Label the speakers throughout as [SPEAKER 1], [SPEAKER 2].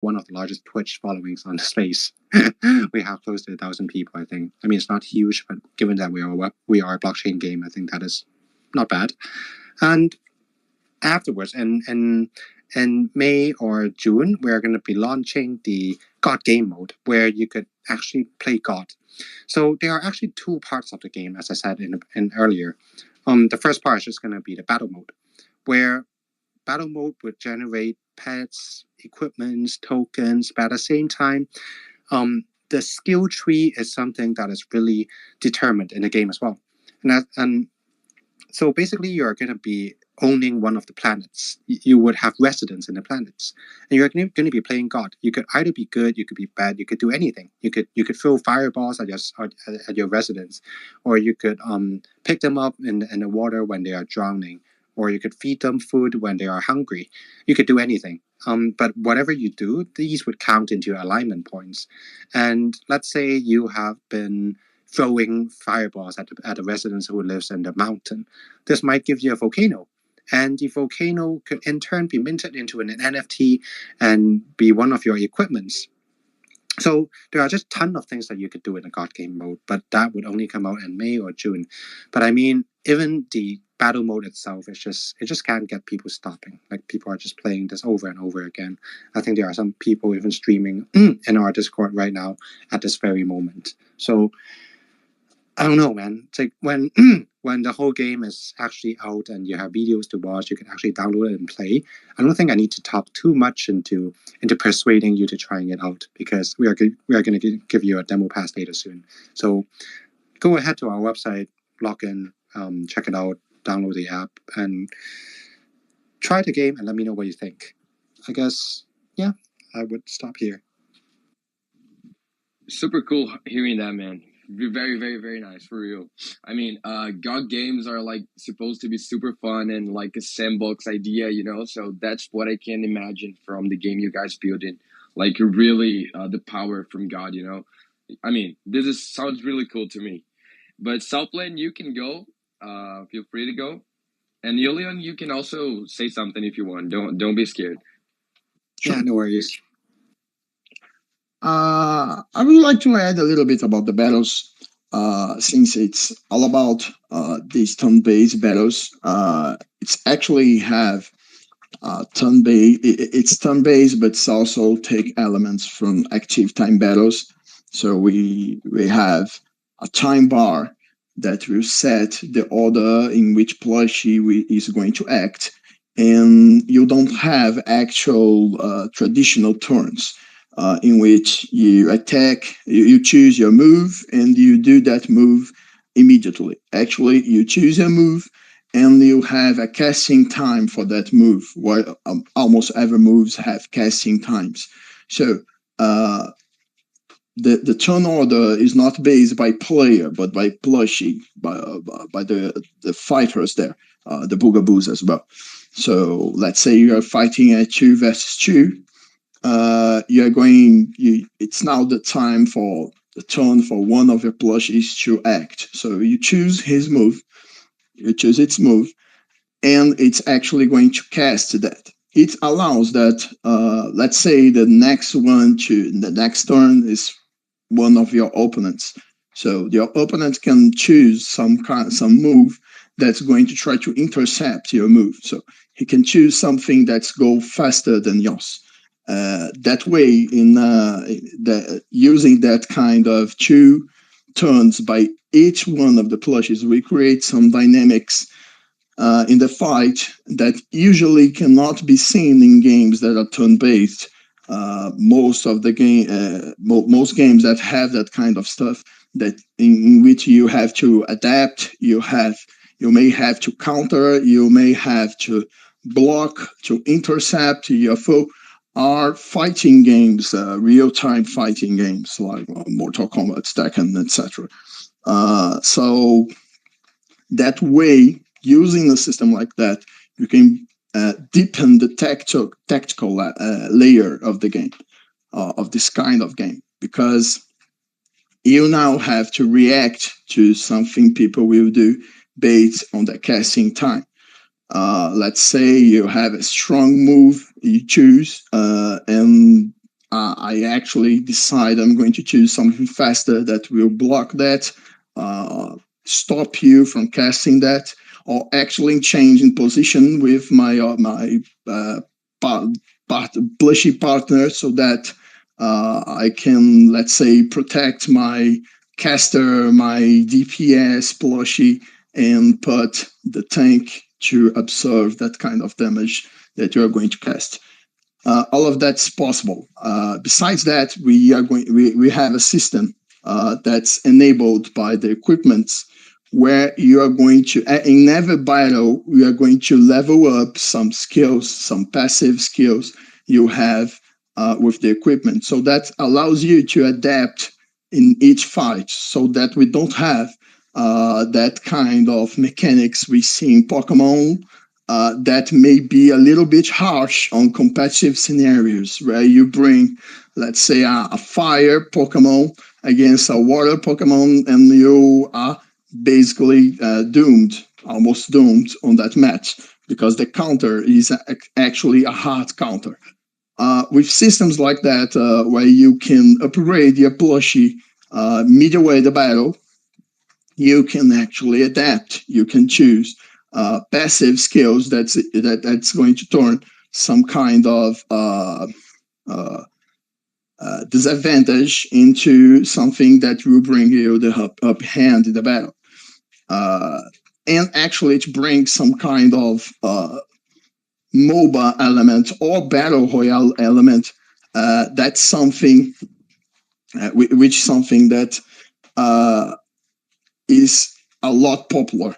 [SPEAKER 1] one of the largest Twitch followings on the space. We have close to 1,000 people, I think. I mean, it's not huge, but given that we are a blockchain game, I think that is not bad. And afterwards, in May or June, we're going to be launching the God game mode, where you could actually play God. So there are actually two parts of the game, as I said in earlier. The first part is just going to be the battle mode, where battle mode would generate pets, equipments, tokens, but at the same time, the skill tree is something that is really determined in the game as well. And so basically, you're going to be owning one of the planets. You would have residence in the planets, and you're going to be playing God. You could either be good, you could be bad, you could do anything. You could throw fireballs at your residents, or you could pick them up in the water when they are drowning, or you could feed them food when they are hungry. You could do anything. But whatever you do, these would count into your alignment points. And let's say you have been throwing fireballs at a resident who lives in the mountain. This might give you a volcano. And the volcano could in turn be minted into an NFT and be one of your equipments. So there are just a ton of things that you could do in a God game mode, but that would only come out in May or June. But I mean, even the battle mode itself, it just can't get people stopping. Like, people are just playing this over and over again. I think there are some people even streaming in our Discord right now at this very moment. So I don't know, man. It's like when when the whole game is actually out and you have videos to watch, you can actually download it and play. I don't think I need to talk too much into persuading you to trying it out, because we are going to give you a demo pass later soon. So go ahead to our website, log in, check it out, download the app, and try the game and let me know what you think. I guess, yeah, I would stop here.
[SPEAKER 2] Super cool hearing that, man. Very, very, very nice, for real. I mean, God games are like supposed to be super fun and like a sandbox idea, you know. So that's what I can imagine from the game you guys building. Like, really, the power from God, you know. I mean, sounds really cool to me. But Southland, you can go. Feel free to go. And Yulian, you can also say something if you want. Don't be scared.
[SPEAKER 1] Sure. Yeah, no worries.
[SPEAKER 3] I would like to add a little bit about the battles, since it's all about these turn-based battles. It's actually have turn-based. It's turn-based, but it's also take elements from active time battles. So we have a time bar that will set the order in which Plushie is going to act, and you don't have actual traditional turns. In which you attack, you choose your move, and you do that move immediately. Actually, you choose a move, and you have a casting time for that move, while almost every moves have casting times. So the turn order is not based by player, but by Plushie, by the fighters there, the Boogaboos as well. So let's say you are fighting a 2 versus 2. It's now the time for the turn for one of your plushies to act. So you choose his move, you choose its move, and it's actually going to cast that. It allows that, let's say the next turn is one of your opponents. So your opponent can choose some move that's going to try to intercept your move. So he can choose something that's go faster than yours. That way, using that kind of 2 turns by each one of the plushies, we create some dynamics in the fight that usually cannot be seen in games that are turn-based. Most games that have that kind of stuff, that in which you have to adapt, you may have to counter, you may have to block, to intercept your foe, are fighting games, real-time fighting games like Mortal Kombat, Tekken, etc. So that way, using a system like that, you can deepen the tactical layer of the game, of this kind of game, because you now have to react to something people will do based on the casting time. Let's say you have a strong move you choose, and I actually decide I'm going to choose something faster that will block that, stop you from casting that, or actually change in position with my Plushie partner so that I can, let's say, protect my caster, my DPS Plushie, and put the tank to absorb that kind of damage that you are going to cast. All of that's possible. Besides that, we have a system that's enabled by the equipments where you are going to, in every battle, we are going to level up some skills, some passive skills you have with the equipment. So that allows you to adapt in each fight so that we don't have that kind of mechanics we see in Pokemon that may be a little bit harsh on competitive scenarios where you bring, let's say, a fire Pokemon against a water Pokemon and you are basically almost doomed on that match because the counter is actually a hard counter. With systems like that, where you can upgrade your Plushie midway the battle, you can actually adapt. You can choose passive skills that's going to turn some kind of disadvantage into something that will bring you the up hand in the battle. And actually to bring some kind of MOBA element or battle royale element. That's something which something that is a lot popular.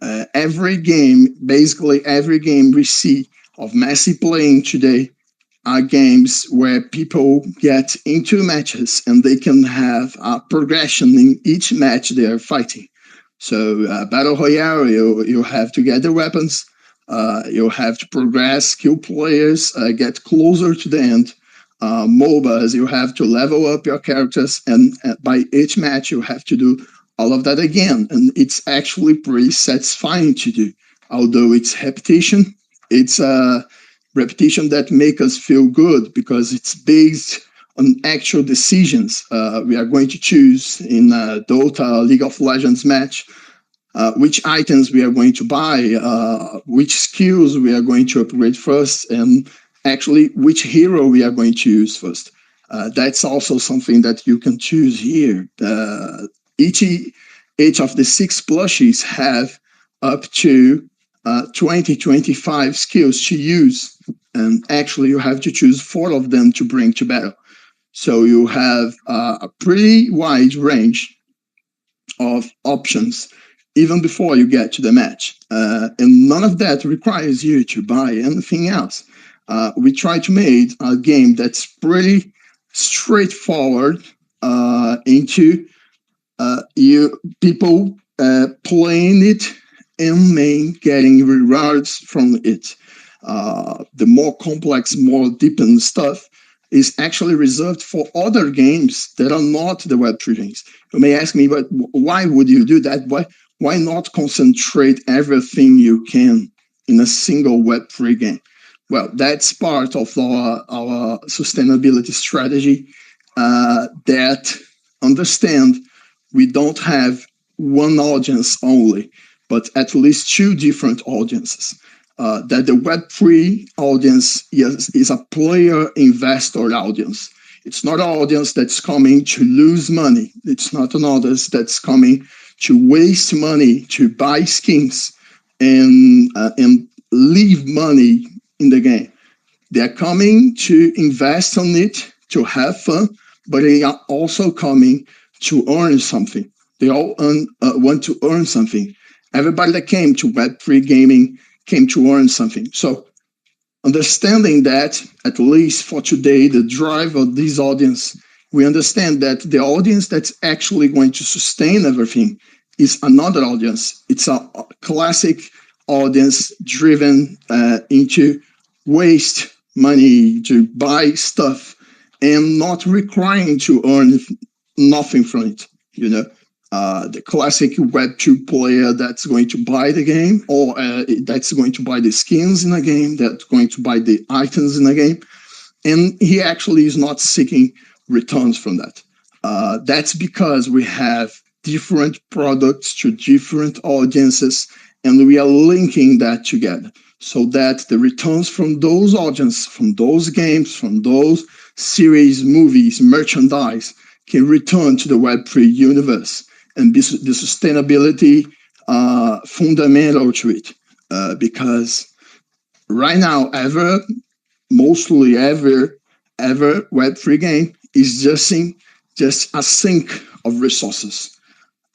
[SPEAKER 3] Basically every game we see of Messi playing today are games where people get into matches and they can have a progression in each match they are fighting. So Battle Royale, you have to get the weapons, you have to progress, kill players, get closer to the end. MOBAs, you have to level up your characters, and by each match you have to do all of that again. And it's actually pretty satisfying to do. Although it's repetition, it's a repetition that makes us feel good because it's based on actual decisions we are going to choose in a Dota League of Legends match, which items we are going to buy, which skills we are going to upgrade first, and actually which hero we are going to use first. That's also something that you can choose here. Each of the 6 plushies have up to 25 skills to use, and actually you have to choose 4 of them to bring to battle. So you have a pretty wide range of options even before you get to the match. And none of that requires you to buy anything else. We try to make a game that's pretty straightforward into people playing it and getting rewards from it. The more complex, more deepened stuff is actually reserved for other games that are not the Web3 games. You may ask me, but why would you do that? Why not concentrate everything you can in a single Web3 game? Well, that's part of our sustainability strategy that understand we don't have one audience only, but at least 2 different audiences. That the Web3 audience is a player investor audience. It's not an audience that's coming to lose money. It's not an audience that's coming to waste money to buy skins and leave money in the game. They're coming to invest on it, to have fun, but they are also coming to earn something. They all want to earn something. Everybody that came to Web3 gaming came to earn something. So understanding that, at least for today, the drive of this audience, we understand that the audience that's actually going to sustain everything is another audience. It's a classic audience driven into waste money to buy stuff and not requiring to earn nothing from it, the classic Web2 player that's going to buy the game, or that's going to buy the skins in a game, that's going to buy the items in a game. And he actually is not seeking returns from that. That's because we have different products to different audiences, and we are linking that together so that the returns from those audiences, from those games, from those series, movies, merchandise can return to the Web3 universe and be the sustainability fundamental to it. Because right now, mostly ever Web3 game is just a sink of resources.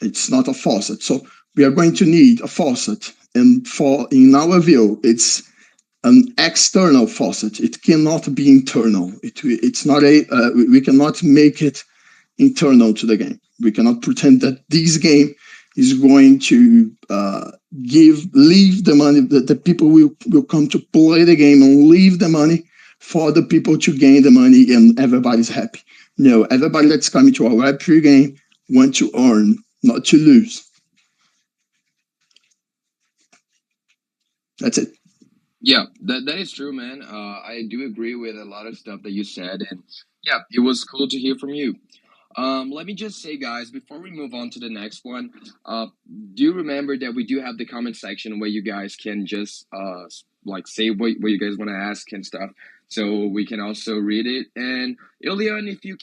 [SPEAKER 3] It's not a faucet. So we are going to need a faucet. And for in our view, it's an external faucet. It cannot be internal. It's not we cannot make it internal to the game. We cannot pretend that this game is going to leave the money, that the people will come to play the game and leave the money for the people to gain the money and everybody's happy. No, everybody that's coming to a Web3 game want to earn, not to lose. That's it.
[SPEAKER 2] Yeah, that is true, man. I do agree with a lot of stuff that you said, and yeah, it was cool to hear from you. Let me just say, guys, before we move on to the next one, do remember that we do have the comment section where you guys can just like say what you guys want to ask and stuff, so we can also read it. And Ilion, if you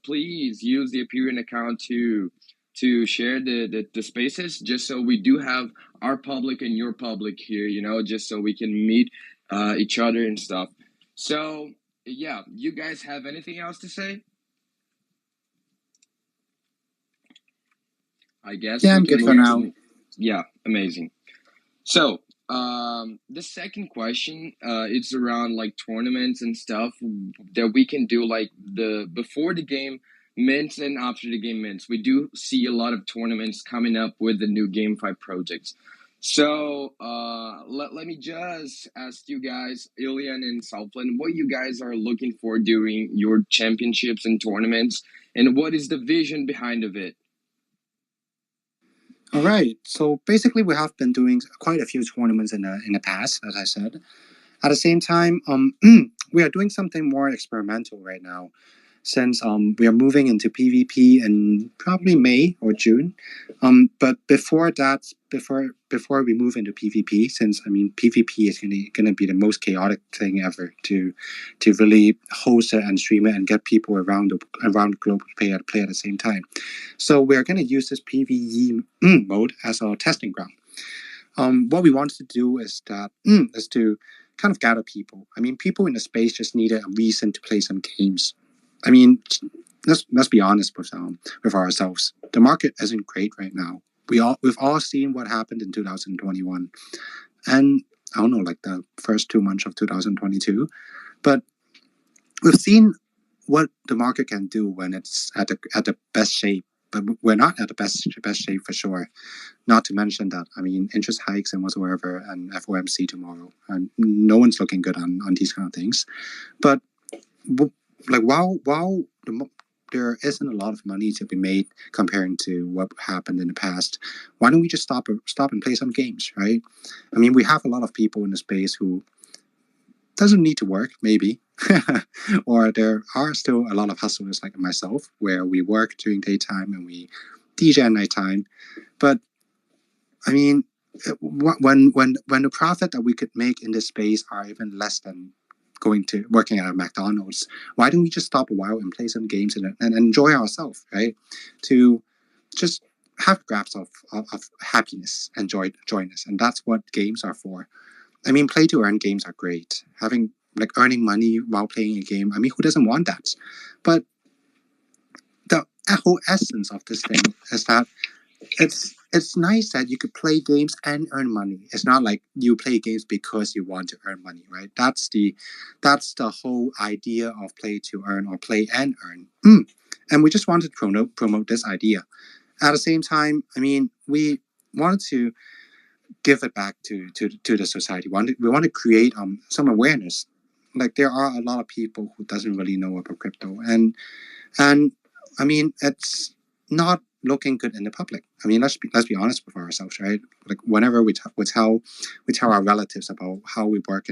[SPEAKER 2] please use the Apeiron account to share the spaces, just so we do have our public and your public here, just so we can meet each other and stuff. So yeah, you guys have anything else to say? I guess
[SPEAKER 1] Yeah,
[SPEAKER 2] we
[SPEAKER 1] I'm
[SPEAKER 2] can
[SPEAKER 1] good for
[SPEAKER 2] move
[SPEAKER 1] now.
[SPEAKER 2] to. Yeah, amazing. So, the second question, it's around like tournaments and stuff that we can do, like the before the game mints and after the game mints. We do see a lot of tournaments coming up with the new GameFi projects. So, let me just ask you guys, Ilian and Southland, what you guys are looking for during your championships and tournaments, and what is the vision behind of it?
[SPEAKER 1] All right. So basically, we have been doing quite a few tournaments in the past, as I said. At the same time, we are doing something more experimental right now, since we are moving into PvP in probably May or June. But before that, before we move into PvP, since I mean PvP is gonna be the most chaotic thing ever to really host it and stream it and get people around the globe to play at the same time. So we are gonna use this PvE mode as our testing ground. What we wanted to do is to kind of gather people. I mean, people in the space just needed a reason to play some games. I mean, let's be honest with ourselves. The market isn't great right now. We've all seen what happened in 2021, and I don't know, like the first 2 months of 2022. But we've seen what the market can do when it's at the best shape. But we're not at the best shape for sure. Not to mention that, I mean, interest hikes and whatsoever, and FOMC tomorrow, and no one's looking good on these kind of things. But like while there isn't a lot of money to be made comparing to what happened in the past, why don't we just stop and play some games, right? I mean, we have a lot of people in the space who doesn't need to work, maybe, or there are still a lot of hustlers like myself where we work during daytime and we DJ at nighttime. But I mean, when the profit that we could make in this space are even less than going to working at a McDonald's, why don't we just stop a while and play some games and enjoy ourselves, right? To just have grabs of happiness and joyness, and that's what games are for. I mean, play to earn games are great. Having like earning money while playing a game, I mean, who doesn't want that? But the whole essence of this thing is that it's nice that you could play games and earn money. It's not like you play games because you want to earn money, right? That's the whole idea of play to earn or play and earn. And we just wanted to promote this idea. At the same time, I mean, we wanted to give it back to the society. We want to create some awareness. Like there are a lot of people who doesn't really know about crypto, and I mean it's not looking good in the public. I mean, let's be honest with ourselves, right? Like whenever we tell our relatives about how we work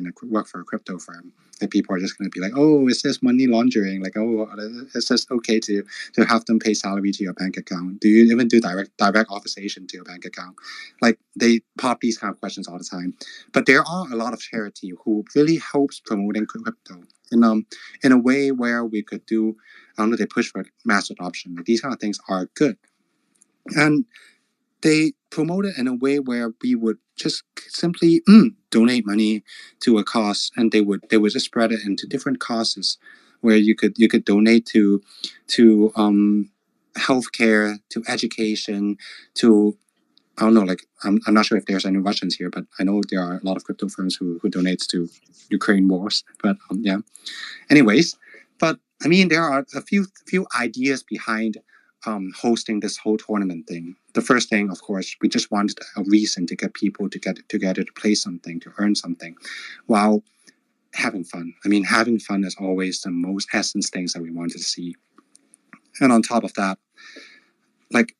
[SPEAKER 1] for a crypto firm, like people are just going to be like, oh, is this money laundering? Like, oh, is this okay to have them pay salary to your bank account? Do you even do direct authorization to your bank account? Like they pop these kind of questions all the time. But there are a lot of charity who really helps promoting crypto in a way where we could do, I don't know, they push for mass adoption. Like these kind of things are good. And they promote it in a way where we would just simply donate money to a cause, and they would just spread it into different causes where you could donate to healthcare, to education, to, I don't know, like I'm not sure if there's any Russians here, but I know there are a lot of crypto firms who donates to Ukraine wars. But yeah. Anyways, but I mean, there are a few ideas behind hosting this whole tournament thing. The first thing, of course, we just wanted a reason to get people to get together to play something, to earn something, while having fun. I mean, having fun is always the most essence things that we wanted to see. And on top of that, like,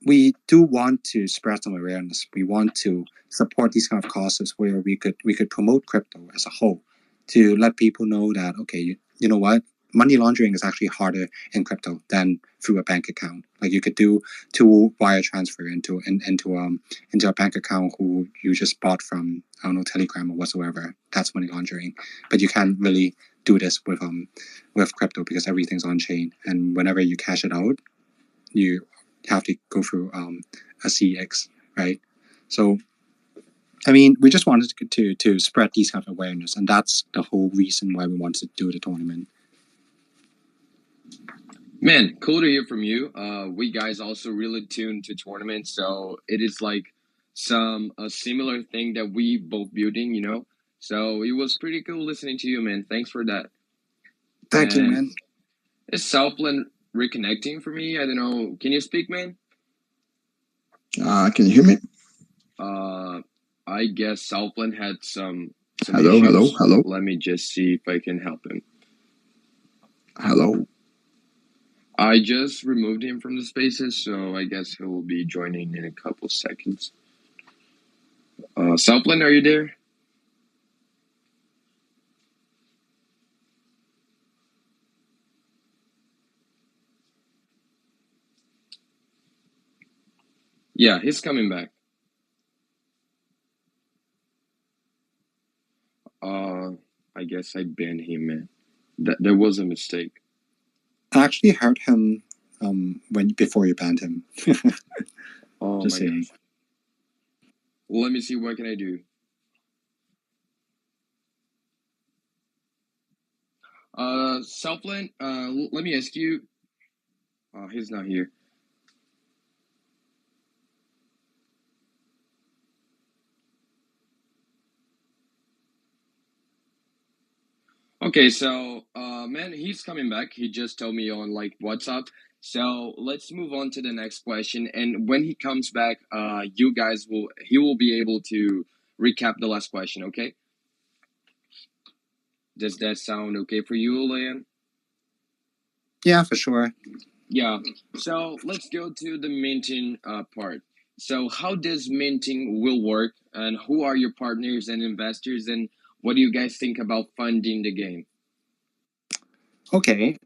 [SPEAKER 1] we do want to spread some awareness. We want to support these kind of causes where we could promote crypto as a whole, to let people know that, okay, you know what, money laundering is actually harder in crypto than through a bank account. Like you could do 2 wire transfer into a bank account who you just bought from, I don't know, Telegram or whatsoever. That's money laundering. But you can't really do this with crypto because everything's on chain, and whenever you cash it out, you have to go through a CX, right? So, I mean, we just wanted to spread these kind of awareness, and that's the whole reason why we wanted to do the tournament.
[SPEAKER 2] Man, cool to hear from you. We guys also really tuned to tournaments, so it is like a similar thing that we both building, you know. So it was pretty cool listening to you, man. Thanks for that.
[SPEAKER 1] Thank you, man.
[SPEAKER 2] Is Southland reconnecting for me? I don't know. Can you speak, man?
[SPEAKER 3] Can you hear me?
[SPEAKER 2] I guess Southland had some
[SPEAKER 3] Hello,
[SPEAKER 2] issues.
[SPEAKER 3] hello.
[SPEAKER 2] Let me just see if I can help him.
[SPEAKER 3] Hello.
[SPEAKER 2] I just removed him from the spaces, so I guess he will be joining in a couple seconds. Southland, are you there? Yeah, he's coming back. I guess I banned him, man. That was a mistake.
[SPEAKER 1] I actually heard him before you banned him.
[SPEAKER 2] Oh
[SPEAKER 1] Just
[SPEAKER 2] my
[SPEAKER 1] saying.
[SPEAKER 2] gosh. Well, let me see, what can I do? Southland, let me ask you. Oh, he's not here. Okay, so man, he's coming back. He just told me on like WhatsApp. So let's move on to the next question. And when he comes back, he will be able to recap the last question. Okay? Does that sound okay for you, Leon?
[SPEAKER 1] Yeah, for sure.
[SPEAKER 2] Yeah. So let's go to the minting part. So how does minting will work, and who are your partners and investors, and what do you guys think about funding the game?
[SPEAKER 1] Okay.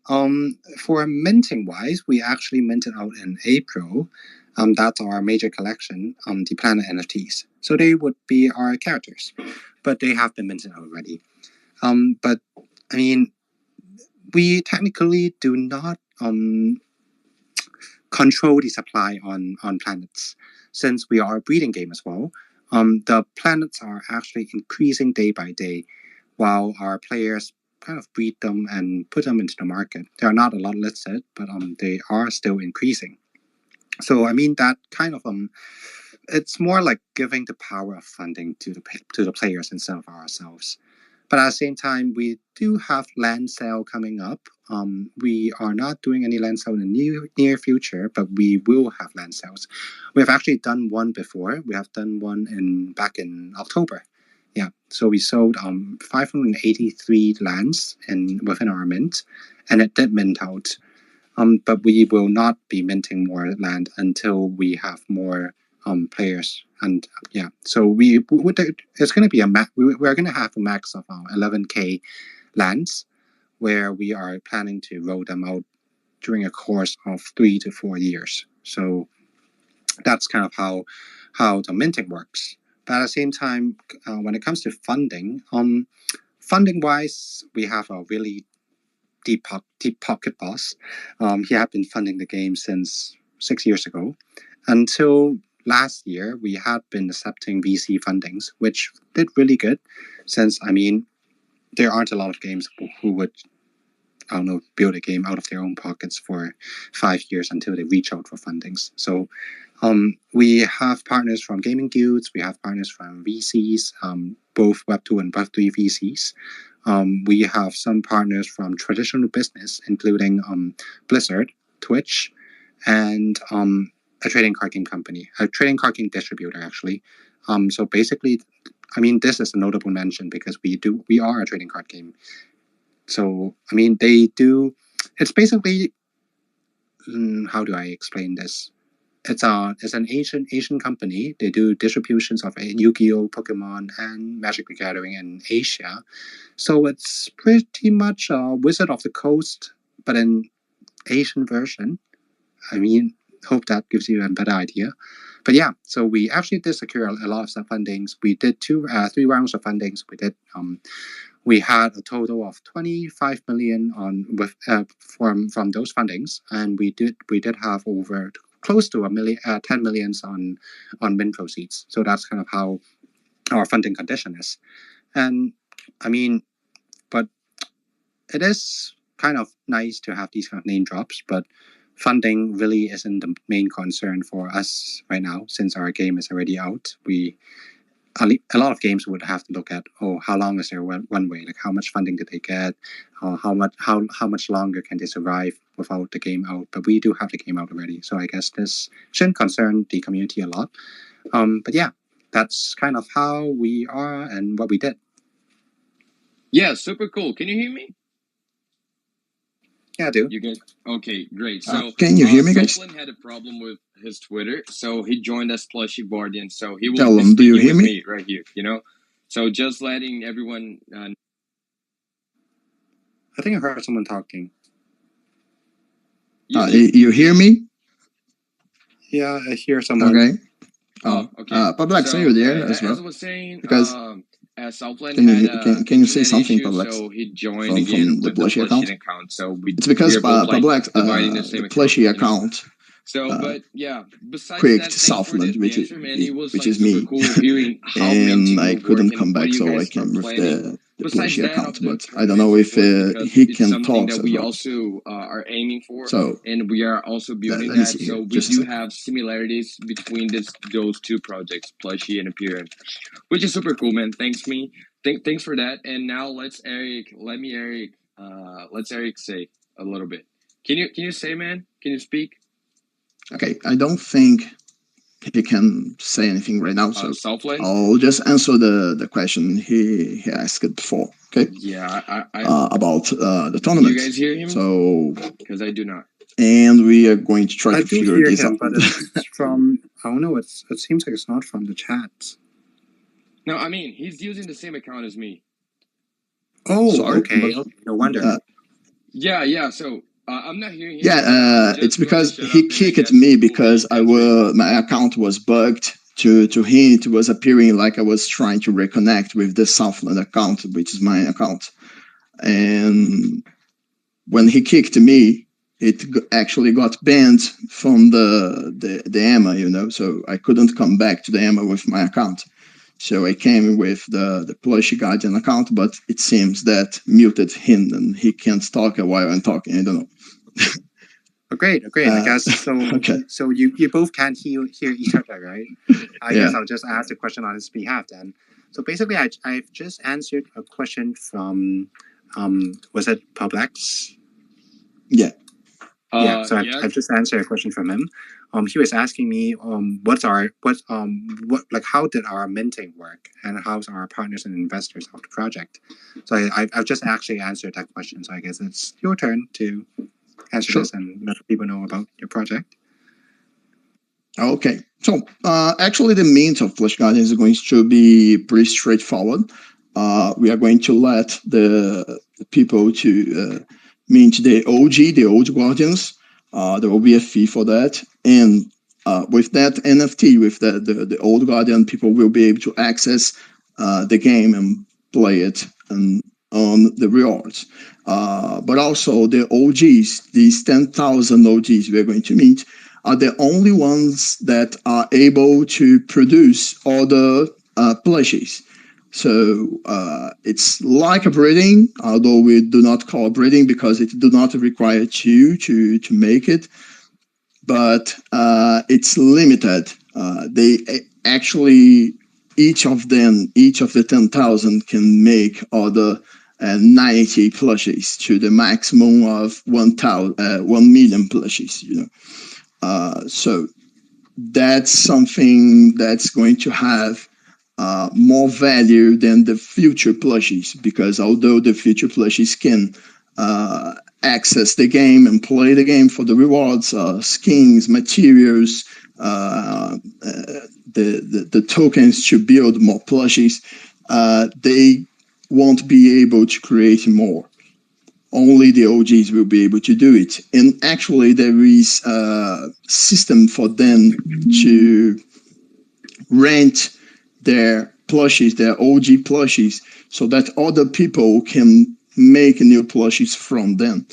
[SPEAKER 1] For minting wise, we actually minted out in April. That's our major collection, the Planet NFTs. So they would be our characters, but they have been minted already. But I mean, we technically do not control the supply on planets, since we are a breeding game as well. The planets are actually increasing day by day, while our players kind of breed them and put them into the market. There are not a lot listed, but they are still increasing. So I mean that kind of it's more like giving the power of funding to the players instead of ourselves. But at the same time, we do have land sale coming up. We are not doing any land sale in the near future, but we will have land sales. We have actually done one before. We have done one back in October. Yeah, so we sold 583 lands within our mint, and it did mint out But we will not be minting more land until we have more players. And yeah, so it's going to be we're going to have a max of 11K lands, where we are planning to roll them out during a course of 3 to 4 years. So that's kind of how the minting works. But at the same time, when it comes to funding, funding wise, we have a really deep pocket boss. He had been funding the game since 6 years ago. Until last year, we had been accepting VC fundings, which did really good, since there aren't a lot of games who would build a game out of their own pockets for 5 years until they reach out for fundings. So we have partners from gaming guilds, we have partners from VCs, both Web2 and Web3 VCs. We have some partners from traditional business, including Blizzard, Twitch, and a trading card game company, a trading card game distributor, actually. So basically, this is a notable mention because we are a trading card game. So, they do, it's basically, how do I explain this? It's an Asian company. They do distributions of Yu-Gi-Oh, Pokemon, and Magic the Gathering in Asia. So it's pretty much a Wizard of the Coast, but an Asian version. Hope that gives you a better idea. But yeah, so we actually did secure a lot of fundings. We did 3 rounds of fundings. We had a total of 25 million from those fundings, and we did have over close to 10 millions on min proceeds. So that's kind of how our funding condition is. And but it is kind of nice to have these kind of name drops, but funding really isn't the main concern for us right now, since our game is already out. A lot of games would have to look at, how long is their runway? Like, how much funding did they get? How much longer can they survive without the game out? But we do have the game out already, so I guess this shouldn't concern the community a lot. But yeah, that's kind of how we are and what we did.
[SPEAKER 2] Yeah, super cool. Can you hear me?
[SPEAKER 1] Yeah, I do.
[SPEAKER 2] You guys? Okay, great. So
[SPEAKER 3] can you hear me, guys?
[SPEAKER 2] Soplin had a problem with his Twitter, so he joined us Plushie Guardian. So he will
[SPEAKER 3] Tell
[SPEAKER 2] be
[SPEAKER 3] him, do you
[SPEAKER 2] speaking
[SPEAKER 3] hear
[SPEAKER 2] with
[SPEAKER 3] me?
[SPEAKER 2] me right here. So just letting everyone.
[SPEAKER 1] I think I heard someone talking.
[SPEAKER 3] You hear me?
[SPEAKER 1] Yeah, I hear someone.
[SPEAKER 3] Okay.
[SPEAKER 2] Okay.
[SPEAKER 3] Pablex, are you there as well?
[SPEAKER 2] As I was saying,
[SPEAKER 3] Because
[SPEAKER 2] Southland
[SPEAKER 3] can you say
[SPEAKER 2] internet
[SPEAKER 3] something,
[SPEAKER 2] issue,
[SPEAKER 3] Pablex?
[SPEAKER 2] so he joined again
[SPEAKER 3] From the
[SPEAKER 2] with the
[SPEAKER 3] Plushie account?
[SPEAKER 2] So
[SPEAKER 3] It's because
[SPEAKER 2] we are both
[SPEAKER 3] Pablex,
[SPEAKER 2] dividing the same
[SPEAKER 3] the Plushie account,
[SPEAKER 2] So, but yeah, besides
[SPEAKER 3] quicked
[SPEAKER 2] that, thanks
[SPEAKER 3] Southland,
[SPEAKER 2] for the
[SPEAKER 3] which
[SPEAKER 2] answer, man. It was
[SPEAKER 3] is
[SPEAKER 2] super
[SPEAKER 3] me,
[SPEAKER 2] cool hearing how
[SPEAKER 3] and I
[SPEAKER 2] minting will
[SPEAKER 3] couldn't
[SPEAKER 2] work
[SPEAKER 3] come
[SPEAKER 2] and what
[SPEAKER 3] back,
[SPEAKER 2] you
[SPEAKER 3] so I
[SPEAKER 2] guys are
[SPEAKER 3] came with
[SPEAKER 2] planning.
[SPEAKER 3] the
[SPEAKER 2] Besides
[SPEAKER 3] Plushie
[SPEAKER 2] that,
[SPEAKER 3] account.
[SPEAKER 2] of the
[SPEAKER 3] But I don't know if
[SPEAKER 2] because
[SPEAKER 3] he
[SPEAKER 2] it's
[SPEAKER 3] can
[SPEAKER 2] something
[SPEAKER 3] talk
[SPEAKER 2] that
[SPEAKER 3] as
[SPEAKER 2] we
[SPEAKER 3] well.
[SPEAKER 2] also are aiming for,
[SPEAKER 3] So
[SPEAKER 2] and we are also building
[SPEAKER 3] let me
[SPEAKER 2] that.
[SPEAKER 3] see here.
[SPEAKER 2] So we
[SPEAKER 3] Just a
[SPEAKER 2] do
[SPEAKER 3] second.
[SPEAKER 2] have similarities between those two projects, Plushie and Apeiron, which is super cool, man. Thanks for that. And now let's Eric say a little bit. Can you say, man? Can you speak?
[SPEAKER 3] Okay, I don't think he can say anything right now, so
[SPEAKER 2] Southland?
[SPEAKER 3] I'll just answer the question he asked before. Okay.
[SPEAKER 2] Yeah, I
[SPEAKER 3] about the tournament.
[SPEAKER 2] You guys hear him?
[SPEAKER 3] So
[SPEAKER 2] because I do not.
[SPEAKER 3] And we are going to try to figure this out.
[SPEAKER 1] But it's from, I don't know, it seems like it's not from the chat.
[SPEAKER 2] No, he's using the same account as me.
[SPEAKER 3] Oh, sorry,
[SPEAKER 1] okay. No wonder.
[SPEAKER 2] Yeah. So I'm not hearing him.
[SPEAKER 3] Yeah, it's because he kicked me because my account was bugged. To him, it was appearing like I was trying to reconnect with the Southland account, which is my account. And when he kicked me, it actually got banned from the EMA, so I couldn't come back to the EMA with my account. So I came with the Plushie Guardian account, but it seems that muted him and he can't talk while I'm talking. I don't know.
[SPEAKER 1] Great. I guess so.
[SPEAKER 3] Okay.
[SPEAKER 1] So you both can't hear each other, right? I guess I'll just ask the question on his behalf then. So basically, I've just answered a question from, was it Publix?
[SPEAKER 3] Yeah.
[SPEAKER 1] So I've just answered a question from him. He was asking me, how did our minting work, and how's our partners and investors of the project? So I've just actually answered that question. So I guess it's your turn to answer this and let people know about your project?
[SPEAKER 3] Okay, so actually the means of Plush Guardians is going to be pretty straightforward. We are going to let the people to mint the OG, the old Guardians. There will be a fee for that, and with that NFT, with the old Guardian, people will be able to access the game and play it and on the rewards. But also the OGs, these 10,000 OGs we are going to mint, are the only ones that are able to produce all the plushies. So it's like a breeding, although we do not call breeding because it do not require you to make it. But it's limited. They actually, each of the 10,000 can make all the 90 plushies to the maximum of 1 million plushies, you know. So that's something that's going to have more value than the future plushies, because although the future plushies can access the game and play the game for the rewards, skins, materials, the tokens to build more plushies, they won't be able to create more. Only the OGs will be able to do it. And actually, there is a system for them to rent their plushies, their OG plushies, so that other people can make new plushies from them.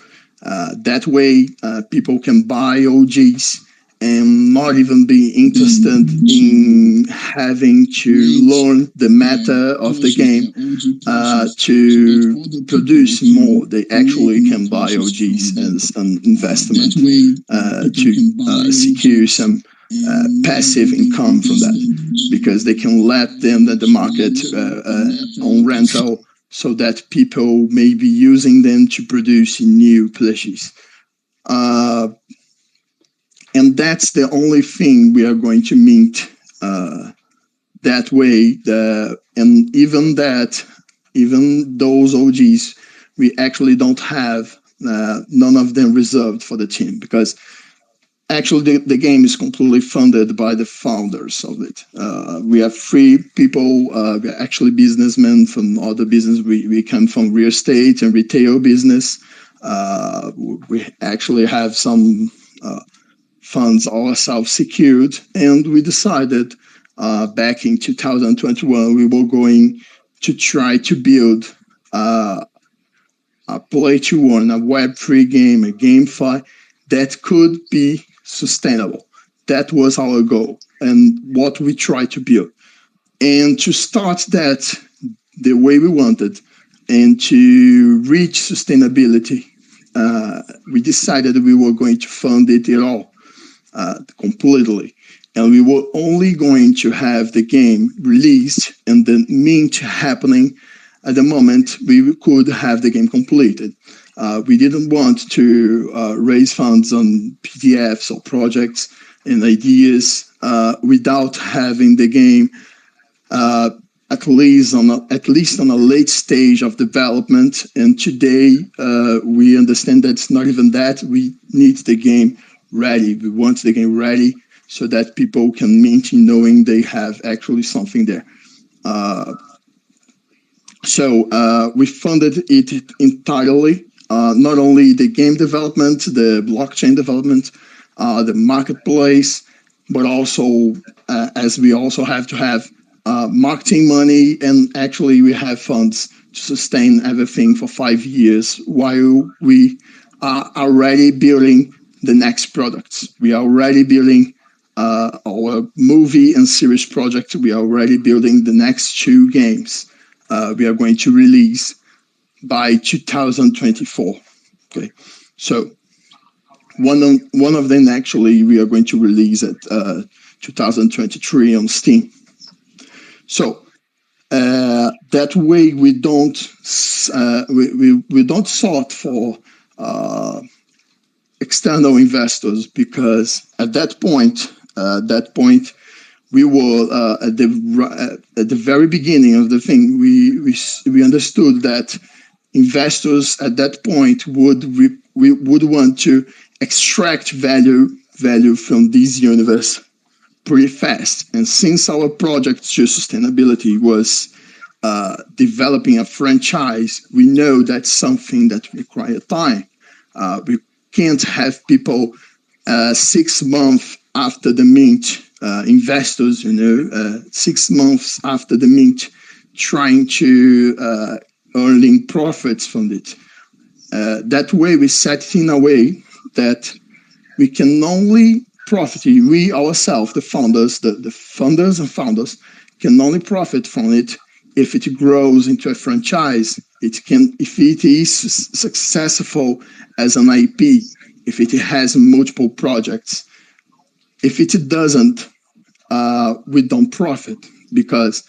[SPEAKER 3] That way, people can buy OGs and not even be interested in having to learn the meta of the game to produce more. They actually can buy OGs as an investment to secure some passive income from that, because they can let them at the market on rental, so that people may be using them to produce new plushies. And that's the only thing we are going to mint that way. And even those OGs, we actually don't have none of them reserved for the team, because actually the game is completely funded by the founders of it. We have 3 people. We are actually businessmen from other business. We come from real estate and retail business. We actually have some funds ourselves secured, and we decided back in 2021 we were going to try to build a play-to-earn, a Web3 game, a GameFi that could be sustainable. That was our goal and what we tried to build. And to start that the way we wanted and to reach sustainability, we decided we were going to fund it all completely. And we were only going to have the game released and the mint happening at the moment we could have the game completed. We didn't want to raise funds on PDFs or projects and ideas without having the game at least on a late stage of development. And today we understand that it's not even that. We need the game ready. We want the game ready so that people can mint knowing they have actually something there. So we funded it entirely. Not only the game development, the blockchain development, the marketplace, but also as we also have to have marketing money, and actually we have funds to sustain everything for 5 years while we are already building the next products. We are already building our movie and series project. We are already building the next 2 games we are going to release by 2024. Okay, so one of them actually we are going to release at 2023 on Steam. So that way we don't sort for external investors, because at that point we were at the very beginning of the thing. We understood that investors at that point would we would want to extract value from this universe pretty fast. And since our project to sustainability was developing a franchise, we know that's something that requires time. We can't have people 6 months after the mint, investors, 6 months after the mint, trying to earning profits from it. That way, we set it in a way that we can only profit. We ourselves, the founders, the funders and founders, can only profit from it if it grows into a franchise. It can, if it is successful as an IP, if it has multiple projects. If it doesn't, we don't profit, because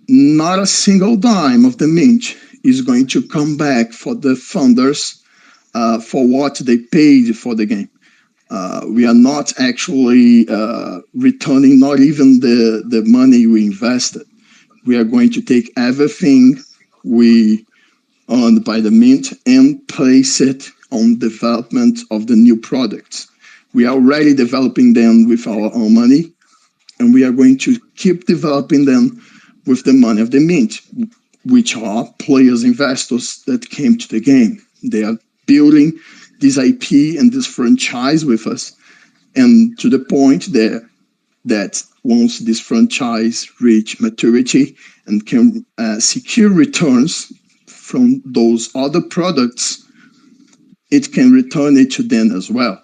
[SPEAKER 3] not a single dime of the mint is going to come back for the funders for what they paid for the game. We are not actually returning not even the money we invested. We are going to take everything we earned by the mint and place it on development of the new products. We are already developing them with our own money, and we are going to keep developing them with the money of the mint, which are players, investors that came to the game. They are building this IP and this franchise with us, and to the point that once this franchise reach maturity and can secure returns from those other products, it can return it to them as well.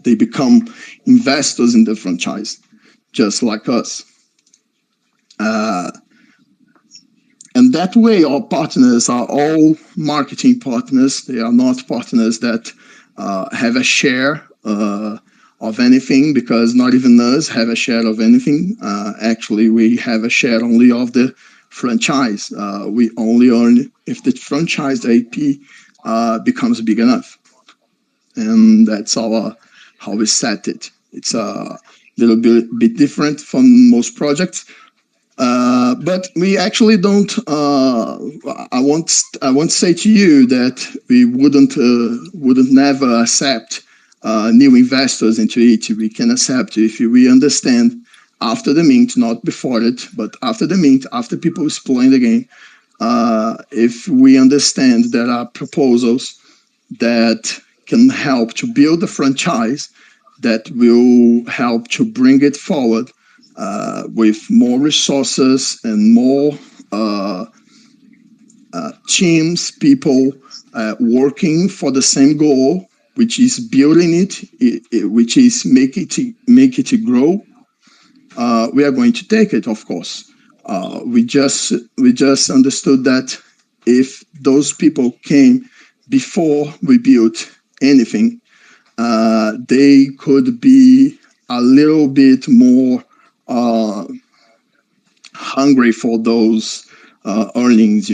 [SPEAKER 3] They become investors in the franchise, just like us. And that way, our partners are all marketing partners. They are not partners that have a share of anything, because not even us have a share of anything. Actually, we have a share only of the franchise. We only earn if the franchise IP becomes big enough. And that's how we set it. It's a little bit different from most projects. But we actually don't. I won't say to you that we wouldn't never accept new investors into it. We can accept if we understand after the mint, not before it, but after the mint, after people is playing the game. If we understand there are proposals that can help to build a franchise that will help to bring it forward with more resources and more teams, people working for the same goal, which is building it, which is make it grow. We are going to take it, of course. We just understood that if those people came before we built anything, they could be a little bit more hungry for those earnings,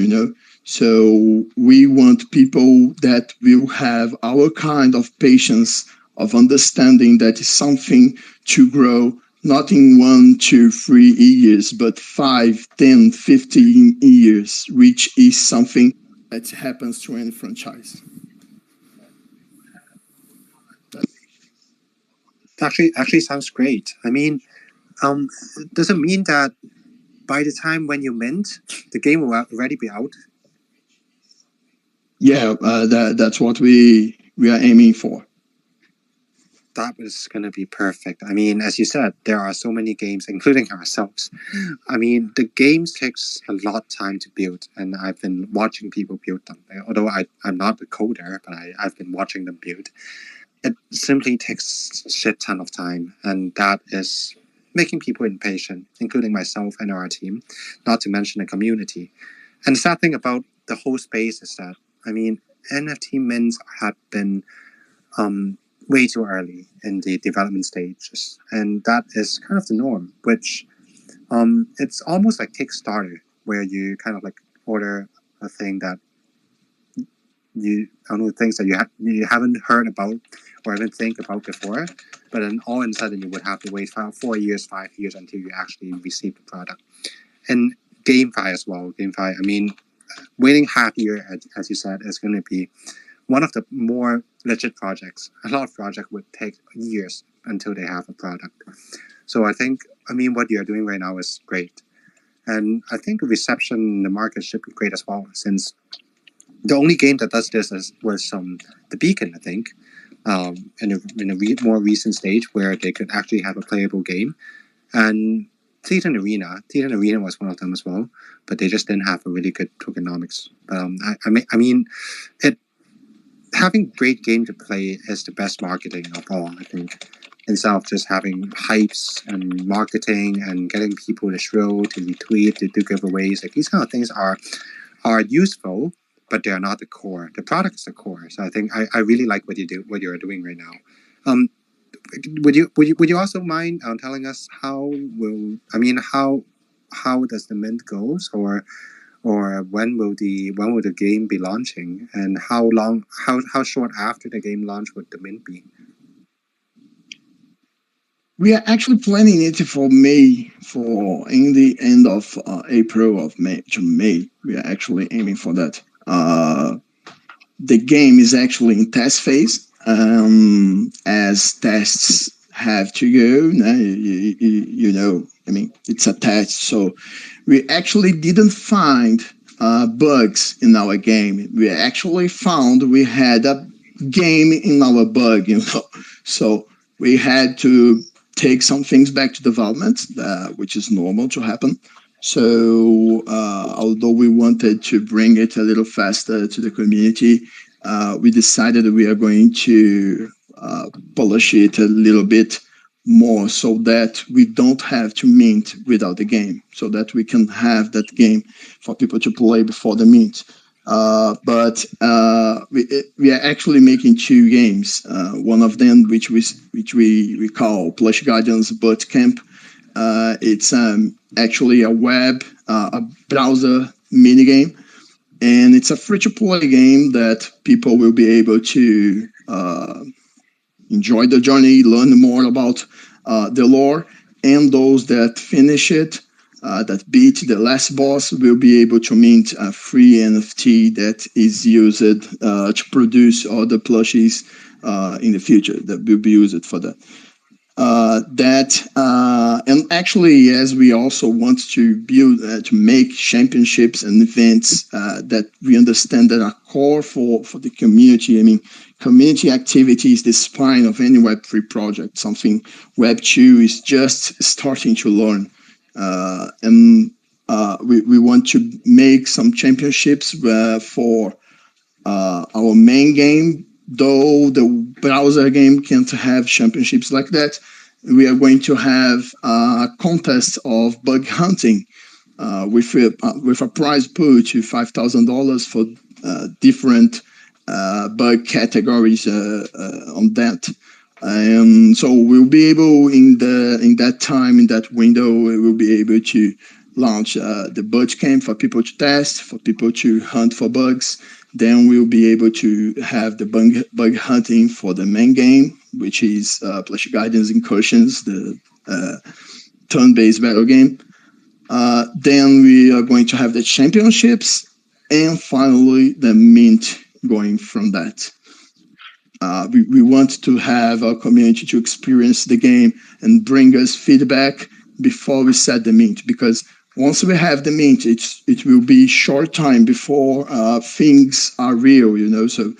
[SPEAKER 3] So we want people that will have our kind of patience, of understanding that is something to grow, not in 1, 2, 3 years, but 5, 10, 15 years, which is something that happens to any franchise.
[SPEAKER 1] Actually sounds great. I mean, does it mean that by the time when you mint, the game will already be out?
[SPEAKER 3] Yeah, that's what we are aiming for.
[SPEAKER 1] That is going to be perfect. I mean, as you said, there are so many games, including ourselves. I mean, the games takes a lot of time to build, and I've been watching people build them. Although I'm not a coder, but I've been watching them build. It simply takes a shit ton of time, and that is making people impatient, including myself and our team, not to mention the community. And the sad thing about the whole space is that, I mean, NFT mints have been way too early in the development stages, and that is kind of the norm, which it's almost like Kickstarter, where you kind of like order a thing that things that you haven't heard about or even think about before, but then all of a sudden you would have to wait 4 years, 5 years until you actually receive the product. And GameFi as well. GameFi, I mean, Waiting half year, as you said, is going to be one of the more legit projects. A lot of projects would take years until they have a product. So I think, what you're doing right now is great. And I think the reception in the market should be great as well, since the only game that does this was The Beacon, I think, in a more recent stage where they could actually have a playable game. And Titan Arena was one of them as well, but they just didn't have a really good tokenomics. Having great game to play is the best marketing of all, I think. Instead of just having hypes and marketing and getting people to show, to retweet, to do giveaways, like these kind of things are useful, but they are not the core. The product is the core. So I think I really like what you're doing right now. Would you also mind telling us how does the mint goes, or when will the game be launching, and how short after the game launch would the mint be?
[SPEAKER 3] We are actually planning it for May, for in the end of April of May to May. We are actually aiming for that. The game is actually in test phase, as tests have to go. It's a test, so we actually didn't find bugs in our game. We actually found we had a game in our bug, so we had to take some things back to development, which is normal to happen. So although we wanted to bring it a little faster to the community, we decided that we are going to polish it a little bit more so that we don't have to mint without the game, so that we can have that game for people to play before the mint. But we are actually making two games. One of them, which we call Plush Guardians Boot Camp. It's actually a browser mini game, and it's a free-to-play game that people will be able to enjoy the journey, learn more about the lore, and those that finish it, that beat the last boss, will be able to mint a free NFT that is used to produce other plushies in the future that will be used for that. And actually, as we also want to build to make championships and events that we understand that are core for the community. Community activity is the spine of any Web3 project, something Web2 is just starting to learn. And we want to make some championships for our main game. Though the browser game can't have championships like that, we are going to have a contest of bug hunting with a prize pool to $5,000 for different bug categories on that. And so we'll be able in that window, we will be able to launch the boot camp for people to test, for people to hunt for bugs. Then we'll be able to have the bug hunting for the main game, which is Plushie Guardians Incursions, the turn-based battle game. Then we are going to have the championships, and finally the mint going from that. We want to have our community to experience the game and bring us feedback before we set the mint, because once we have the mint, it will be short time before things are real, So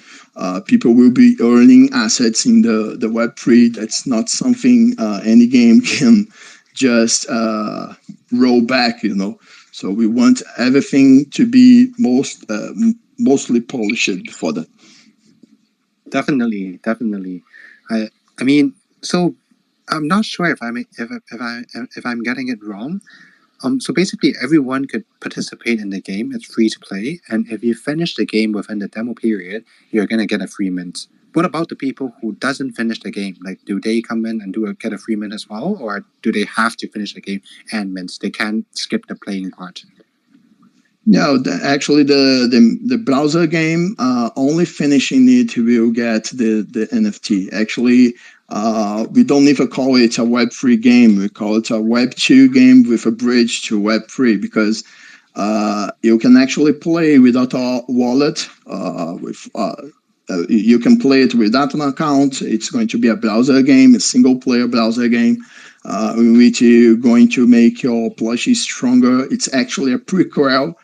[SPEAKER 3] people will be earning assets in the Web3. That's not something any game can just roll back, So we want everything to be mostly polished before that.
[SPEAKER 1] Definitely. So I'm not sure if I'm getting it wrong. So basically, everyone could participate in the game. It's free to play, and if you finish the game within the demo period, you're gonna get a free mint. What about the people who doesn't finish the game? Like, do they come in and get a free mint as well, or do they have to finish the game and mint? They can't skip the playing part.
[SPEAKER 3] No, actually, the browser game, only finishing it will get the NFT. Actually, we don't even call it a Web3 game. We call it a Web2 game with a bridge to Web3, because You can actually play without a wallet. You can play it without an account. It's going to be a browser game, a single player browser game, in which you're going to make your plushie stronger. It's actually a prequel.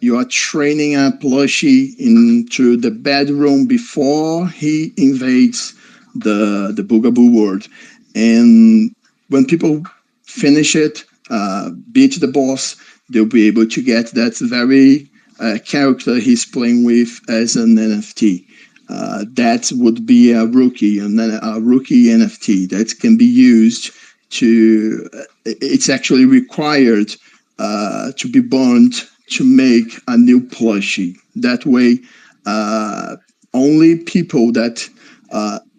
[SPEAKER 3] You are training a plushie into the bedroom before he invades the Boogaboo world. And when people finish it, beat the boss, they'll be able to get that very character he's playing with as an NFT. That would be a rookie, and then a rookie NFT that can be used to. It's actually required to be burned to make a new plushie. That way, only people that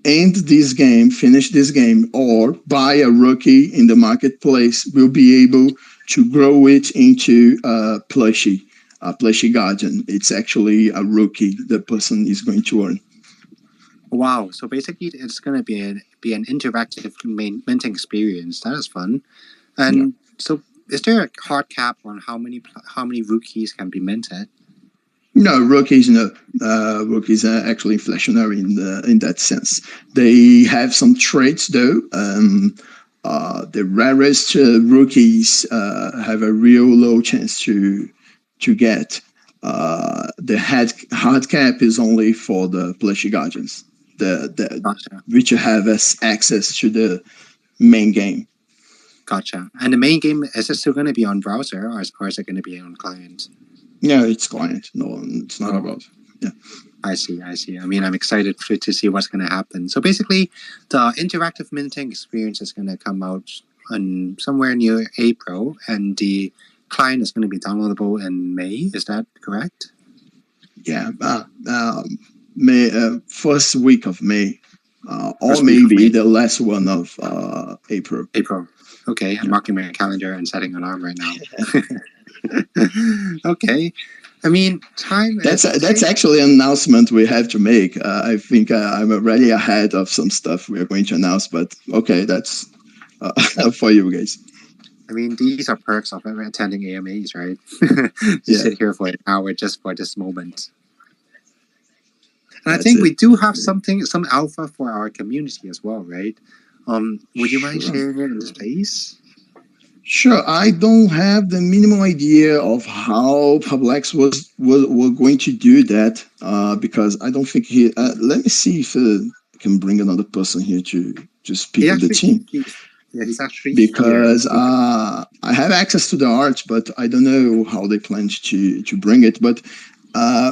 [SPEAKER 3] end this game, finish this game, or buy a rookie in the marketplace will be able to grow it into a plushie guardian. It's actually a rookie the person is going to earn.
[SPEAKER 1] Wow! So basically, it's going to be an interactive minting experience. That is fun. And so, is there a hard cap on how many rookies can be minted?
[SPEAKER 3] No, rookies. No, rookies are actually inflationary in that sense. They have some traits though. The rarest rookies have a real low chance to get. The hard cap is only for the plushie guardians,
[SPEAKER 1] Gotcha.
[SPEAKER 3] which have access to the main game.
[SPEAKER 1] Gotcha. And the main game, is it still going to be on browser, or is it going to be on client?
[SPEAKER 3] No, it's client. No, it's not about. Yeah.
[SPEAKER 1] I see. I mean, I'm excited to see what's going to happen. So basically, the interactive minting experience is going to come out on somewhere near April, and the client is going to be downloadable in May. Is that correct?
[SPEAKER 3] Yeah, May, first week of May, or maybe the last one of April.
[SPEAKER 1] April. Okay, I'm marking my calendar and setting an alarm right now. Okay. I mean, time.
[SPEAKER 3] That's actually an announcement we have to make. I think I'm already ahead of some stuff we are going to announce, but okay, that's for you guys.
[SPEAKER 1] I mean, these are perks of attending AMAs, right? Sit here for an hour just for this moment. And I think we do have some alpha for our community as well, right? Would you mind sharing it in the space?
[SPEAKER 3] Sure. I don't have the minimal idea of how Publix was going to do that because I don't think he. Let me see if I can bring another person here to speak with the team.
[SPEAKER 1] He's actually
[SPEAKER 3] because I have access to the art, but I don't know how they plan to bring it. But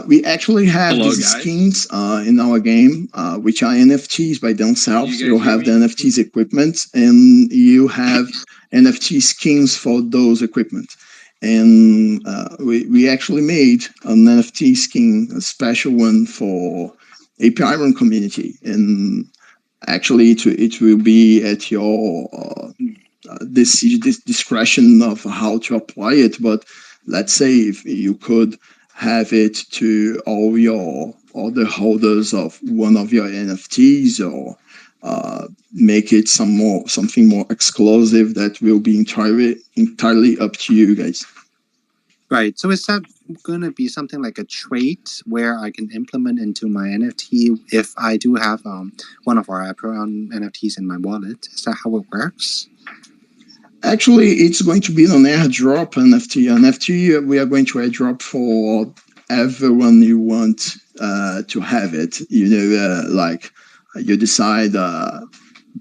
[SPEAKER 3] we actually have these skins in our game, which are NFTs by themselves. You have the NFTs equipment, and you have NFT skins for those equipment. And we actually made an NFT skin, a special one for Apeiron community. And actually, it will be at your this discretion of how to apply it. But let's say if you could have it to all the holders of one of your NFTs, or make it something more exclusive, that will be entirely up to you guys.
[SPEAKER 1] Right. So is that going to be something like a trait where I can implement into my NFT if I do have one of our Apeiron NFTs in my wallet? Is that how it works?
[SPEAKER 3] Actually, it's going to be an airdrop NFT. An NFT we are going to airdrop for everyone you want to have it. Like you decide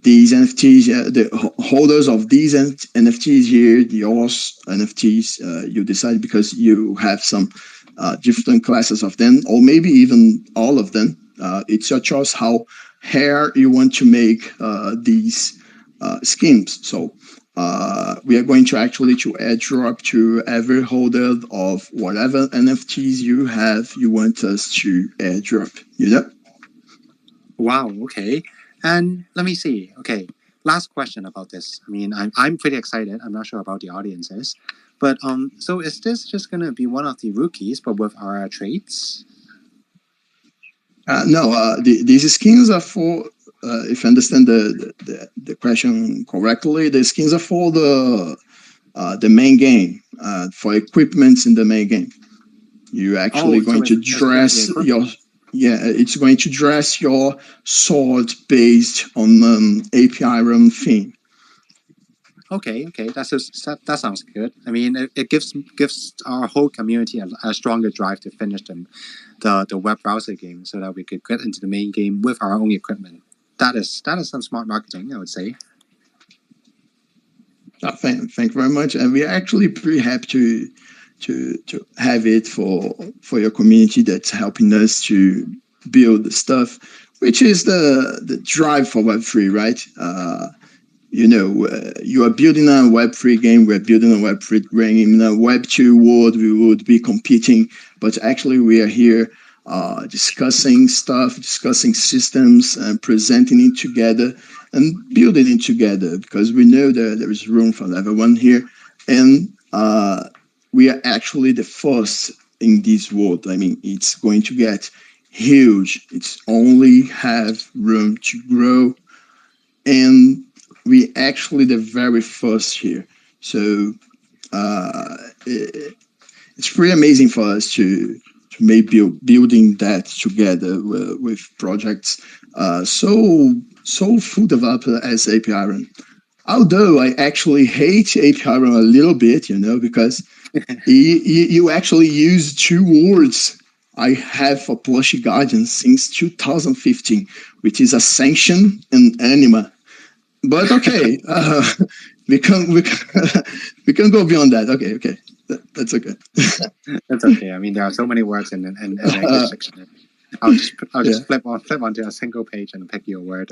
[SPEAKER 3] these NFTs, the holders of these NFTs here, yours NFTs, you decide because you have some different classes of them, or maybe even all of them. It's your choice how rare you want to make these schemes. So we are going to actually to airdrop to every holder of whatever NFTs you want us to airdrop.
[SPEAKER 1] Wow. Okay. And let me see. Okay. Last question about this. I mean, I'm pretty excited. I'm not sure about the audiences, but so is this just going to be one of the rookies, but with our traits?
[SPEAKER 3] No. These skins are for. If I understand the question correctly, the skins are for the the main game, for equipments in the main game. You're actually going to dress your it's going to dress your sword based on Apeiron theme.
[SPEAKER 1] Okay, that sounds good. I mean, it gives our whole community a stronger drive to finish the web browser game, so that we could get into the main game with our own equipment. That is some smart marketing, I would say.
[SPEAKER 3] Thank you very much, and we're actually pretty happy to have it for your community that's helping us to build the stuff, which is the drive for Web3, right? You are building a Web3 game, we're building a Web3 game. In a Web2 world, we would be competing, but actually we are here discussing stuff, discussing systems, and presenting it together and building it together, because we know that there is room for everyone here. And we are actually the first in this world. I mean, it's going to get huge. It's only have room to grow. And we actually the very first here. So it's pretty amazing for us to maybe building that together with projects so full developed as Apeiron. Although I actually hate Apeiron a little bit, because you actually use two words I have for Plushie Guardian since 2015, which is Ascension and Anima. But okay, we can go beyond that. Okay, that's okay.
[SPEAKER 1] That's okay. I mean, there are so many words in English dictionary. I'll just flip onto a single page and pick your word.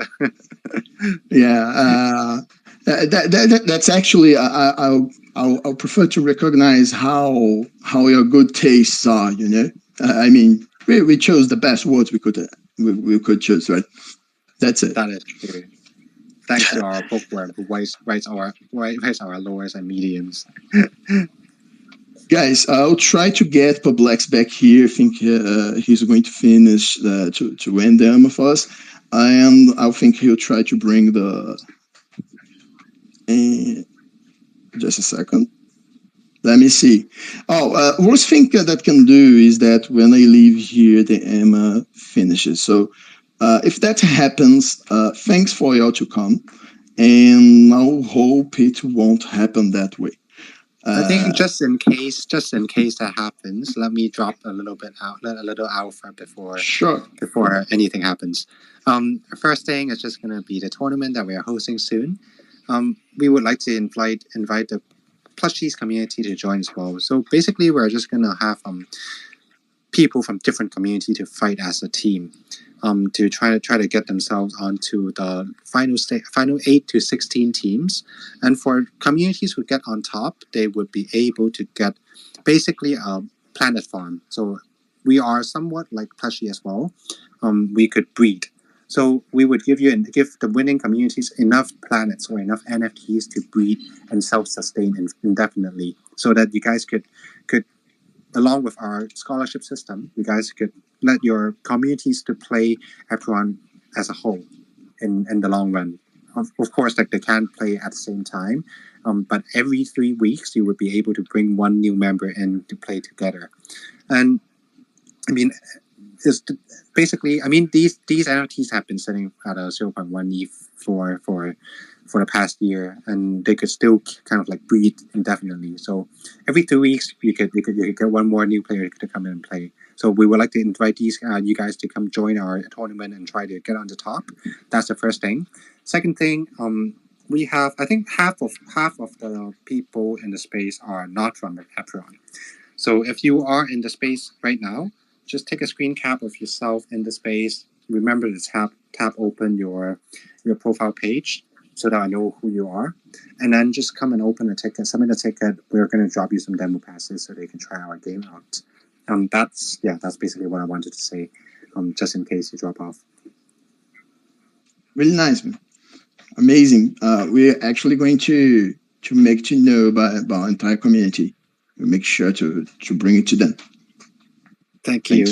[SPEAKER 3] That's actually I'll prefer to recognize how your good tastes are. I mean, we chose the best words we could choose, right? That's it.
[SPEAKER 1] That is true. Thanks to our bookworm who writes our lowers and mediums.
[SPEAKER 3] Guys, I'll try to get Publix back here. I think he's going to finish to end them for us, and I think he'll try to bring the. Just a second. Let me see. Worst thing that can do is that when I leave here, the Emma finishes. So if that happens, thanks for y'all to come, and I'll hope it won't happen that way.
[SPEAKER 1] I think just in case that happens, let me drop a little alpha before anything happens. First thing is just going to be the tournament that we are hosting soon. We would like to invite the Plushies community to join as well. So basically, we're just going to have people from different community to fight as a team. To try to get themselves onto the final 8 to 16 teams, and for communities who get on top, they would be able to get basically a planet farm. So we are somewhat like Plushie as well. We could breed. So we would give the winning communities enough planets or enough NFTs to breed and self-sustain indefinitely, so that you guys could along with our scholarship system, you guys could let your communities to play Apeiron as a whole in the long run. Of course, like they can't play at the same time, but every 3 weeks you would be able to bring one new member in to play together. And I mean, it's basically, I mean, these NFTs have been sitting at a 0.1 ETH for the past year, and they could still kind of like breed indefinitely. So every 2 weeks you could get one more new player to come in and play. So we would like to invite you guys to come join our tournament and try to get on the top. That's the first thing. Second thing, we have, I think half of the people in the space are not from Apeiron. So if you are in the space right now, just take a screen cap of yourself in the space. Remember to tap open your profile page so that I know who you are, and then just come and open a ticket, submit a ticket. We're going to drop you some demo passes so they can try our game out. That's basically what I wanted to say, just in case you drop off.
[SPEAKER 3] Really nice, man. Amazing. We're actually going to make to know about our entire community. We'll make sure to bring it to them.
[SPEAKER 1] Thank you.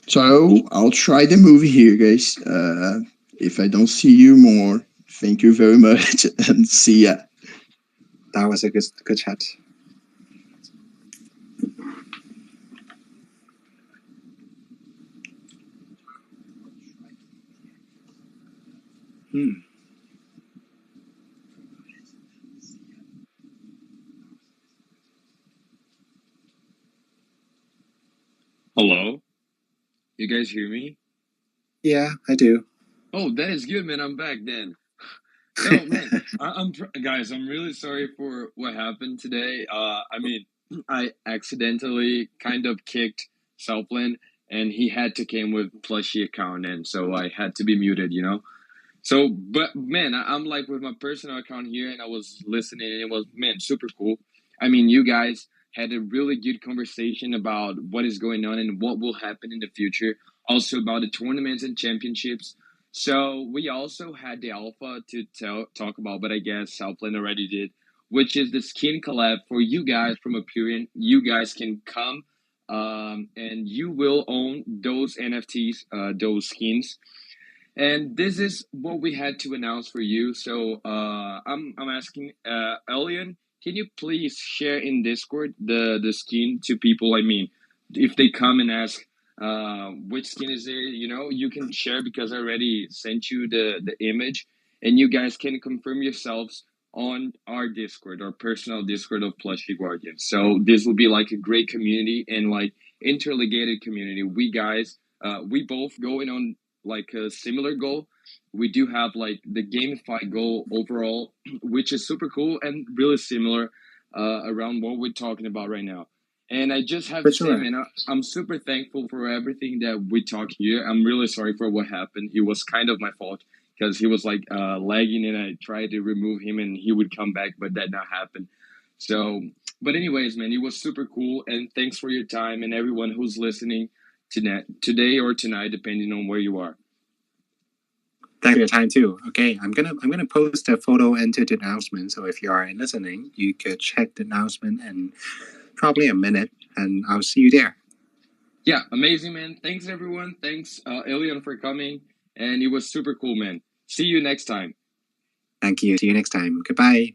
[SPEAKER 3] So I'll try the movie here, guys. If I don't see you more, thank you very much and see ya.
[SPEAKER 1] that was a good chat.
[SPEAKER 2] Hello? You guys hear me?
[SPEAKER 1] Yeah, I do.
[SPEAKER 2] Oh, that is good, man. I'm back then. No, man. Guys, I'm really sorry for what happened today. I mean, I accidentally kind of kicked Southland, and he had to came with Plushie account, and so I had to be muted, you know? So, but man, I'm like with my personal account here, and I was listening, and it was, man, super cool. I mean, you guys had a really good conversation about what is going on and what will happen in the future. Also about the tournaments and championships. So we also had the alpha to talk about, but I guess Southland already did, which is the skin collab for you guys from Apeiron. You guys can come, and you will own those NFTs, those skins, and this is what we had to announce for you. So I'm asking Elian, can you please share in Discord the skin to people? I mean, if they come and ask which skin is there, you know, you can share because I already sent you the image, and you guys can confirm yourselves on our Discord, our personal Discord of Plushie Guardians. So this will be like a great community and like interligated community. We guys, we both going on like a similar goal. We do have like the gamified goal overall, which is super cool and really similar around what we're talking about right now. And I just have
[SPEAKER 1] For
[SPEAKER 2] to say,
[SPEAKER 1] sure.
[SPEAKER 2] man, I'm super thankful for everything that we talked here. I'm really sorry for what happened. It was kind of my fault because he was like lagging, and I tried to remove him, and he would come back, but that not happen. So, but anyways, man, it was super cool, and thanks for your time and everyone who's listening today or tonight, depending on where you are.
[SPEAKER 1] Thanks for your time too. Okay, I'm gonna post a photo into the announcement. So if you are listening, you could check the announcement in probably a minute, and I'll see you there.
[SPEAKER 2] Yeah, amazing, man. Thanks, everyone. Thanks, Elian, for coming. And it was super cool, man. See you next time.
[SPEAKER 1] Thank you. See you next time. Goodbye.